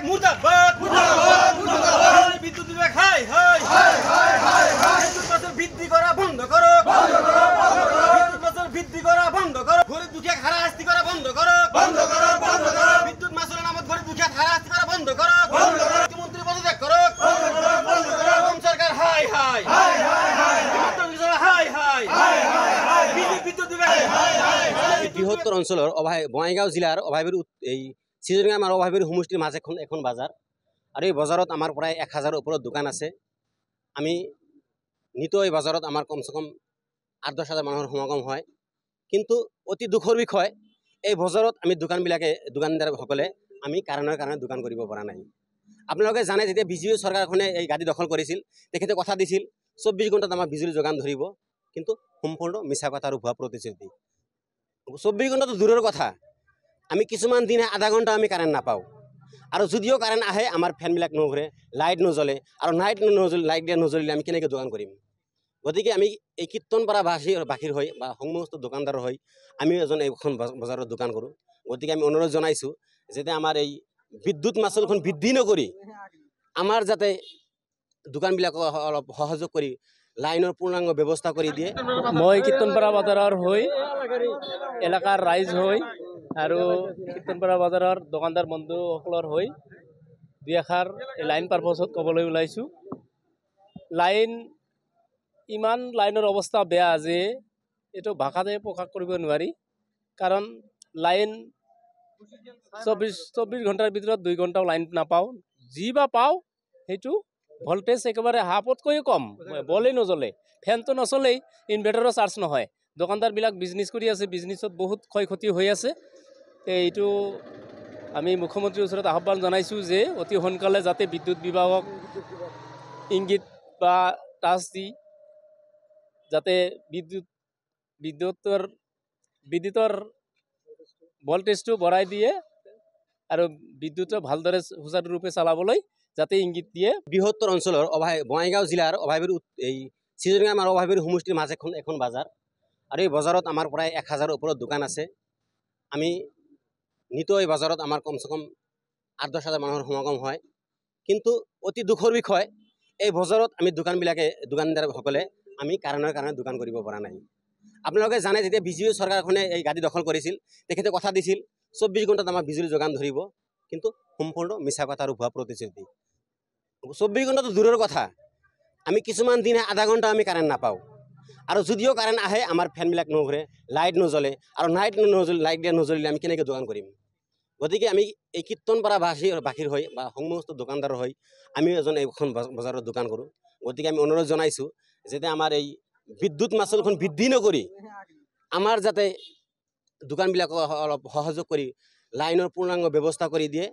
মুর্দাবাদ মুর্দাবাদ মুর্দাবাদ বিদ্যুৎ বিভাগ হাই হাই হাই হাই হাই হাই বিদ্যুৎ মাসুল বৃদ্ধি করা বন্ধ করো বন্ধ করো বন্ধ করো বিদ্যুৎ মাসুল বৃদ্ধি করা বন্ধ করো গরিব দুঃখীকে হারাশাস্তি করা বন্ধ করো বন্ধ করো বন্ধ করো বিদ্যুৎ মাসুলের নামত গরিব দুঃখীকে হারাশাস্তি করা বন্ধ করো বন্ধ করো মুখ্যমন্ত্রী পদত্যাগ করো বন্ধ করো বন্ধ করো কম সরকার হাই হাই হাই হাই হাই হাই হাই হাই হাই বিদ্যুৎ বিভাগ হাই হাই বৃহত্তর অঞ্চলের বঙাইগাঁও জিলার অভাবের এই চিজৰিঙা মাৰ অভাবের সমষ্টির মাঝে এখন বাজার আর এই বাজারত আমার প্রায় 1000 উপরের দোকান আছে। আমি নিত এই বাজারত আমার কমসে কম 8-10 হাজার মানুহৰ সমাগম হয়। কিন্তু অতি দুখৰ বিষয় এই বজাৰত আমি দোকানদাৰসকলে আমি কাৰণে দোকান কৰিব পৰা নাই। আপোনালোকে জানে যেতিয়া বিজেপি চৰকাৰখনে এই গাদী দখল কৰিছিল তেখেতে কথা দিছিল 24 ঘণ্টাত আমাৰ বিজুলী যোগান ধৰিব, কিন্তু সম্পূৰ্ণ মিছা কথা আৰু ভুৱা প্ৰতিশ্ৰুতি। 24 ঘণ্টা তো দূরের কথা, আমি কিছুমান দিনে আধা ঘন্টা আমি কারেন্ট নাপাও। আর যদিও কারেন্ট আহে আমার ফ্যানবিলাক নঘূরে, লাইট নজ্বলে, আর লাইট দিয়ে নজ্বলিলে আমি কেনেকৈ দোকান কৰিম। গতিকে আমি এই কীৰ্তনপাড়া বাসীৰ হৈ বা সমস্ত দোকানদাৰৰ হৈ আমি এজন এইখন বজাৰত দোকান কৰোঁ। গতিকে আমি অনুৰোধ জনাইছোঁ যাতে আমাৰ এই বিদ্যুৎ মাচুলখন বৃদ্ধি নকৰি আমাৰ যাতে দোকানবিলাকক অলপ সহযোগ কৰি লাইনৰ পূৰ্ণাংগ ব্যৱস্থা কৰি দিয়ে। মই কীৰ্তনপাৰা বাজাৰৰ হৈ এলেকাৰ ৰাইজ হৈ আৰু কীৰ্তনপাৰা বাজাৰৰ দোকানদাৰ বন্ধুসকলৰ হৈ দুই এষাৰ লাইন পাৰপছত ক'বলৈ ওলাইছোঁ। লাইনৰ অৱস্থা বেয়া যে এইটো ভাষাতে প্ৰকাশ কৰিব নোৱাৰি। কাৰণ লাইন 24 ঘণ্টাৰ ভিতৰত 2 ঘণ্টাও লাইন নাপাওঁ। যি বা পাওঁ সেইটো ভল্টেজ একেবাৰে হাফতকৈও কম, বলেই নজ্বলে, ফেনটো নচলেই, ইনভাৰ্টাৰো চাৰ্জ নহয়। দোকানদাৰবিলাক বিজনেছ কৰি আছে, বিজনেছত বহুত ক্ষয় ক্ষতি হৈ আছে। এইটো আমি মুখ্যমন্ত্ৰীৰ ওচৰত আহ্বান জনাইছোঁ যে অতি সোনকালে যাতে বিদ্যুৎ বিভাগক ইংগিত বা টাচ দি যাতে বিদ্যুতৰ ভল্টেজটো বঢ়াই দিয়ে আৰু বিদ্যুৎ ভালদৰে সুচাৰুৰূপে চলাবলৈ যাতে ইংগিত দিয়ে। বৃহত্তৰ অঞ্চলেৰ বঙাইগাঁও জিলাৰ অভাবেৰ এই চিজৰিঙা মাৰ অভাবের সমষ্টির মাঝে এখন বাজার আর এই বাজারত আমার প্রায় 1000 উপরের দোকান আছে। আমি নিত এই বাজারত আমার কমসে কম 8-10 হাজার মানুহৰ সমাগম হয়। কিন্তু অতি দুখৰ বিষয় এই বজাৰত আমি দোকানদাৰসকলে আমি কাৰণে দোকান কৰিব পৰা নাই। আপোনালোকে জানে যেতিয়া বিজেপি চৰকাৰখনে এই গাদী দখল কৰিছিল তেখেতে কথা দিছিল 24 ঘণ্টাত আমাৰ বিজুলী যোগান ধৰিব, কিন্তু সম্পূৰ্ণ মিছা কথা আৰু ভুৱা প্ৰতিশ্ৰুতি। 24 ঘণ্টা তো দূরের কথা, আমি কিছুমান দিনে আধা ঘন্টা আমি কারেন্ট নাপাও। আর যদিও কারেন্ট আহে আমার ফ্যানবিলাক নঘূরে, লাইট নজ্বলে, আর লাইট দিয়ে নজ্বলিলে আমি কেনেকৈ দোকান কৰিম। গতিকে আমি এই কীৰ্তনপাড়া বাসীৰ হৈ বা সমস্ত দোকানদাৰৰ হৈ আমি এজন এইখন বজাৰত দোকান কৰোঁ। গতিকে আমি অনুৰোধ জনাইছোঁ যাতে আমাৰ এই বিদ্যুৎ মাচুলখন বৃদ্ধি নকৰি আমাৰ যাতে দোকানবিলাকক অলপ সহযোগ কৰি লাইনৰ পূৰ্ণাংগ ব্যৱস্থা কৰি দিয়ে।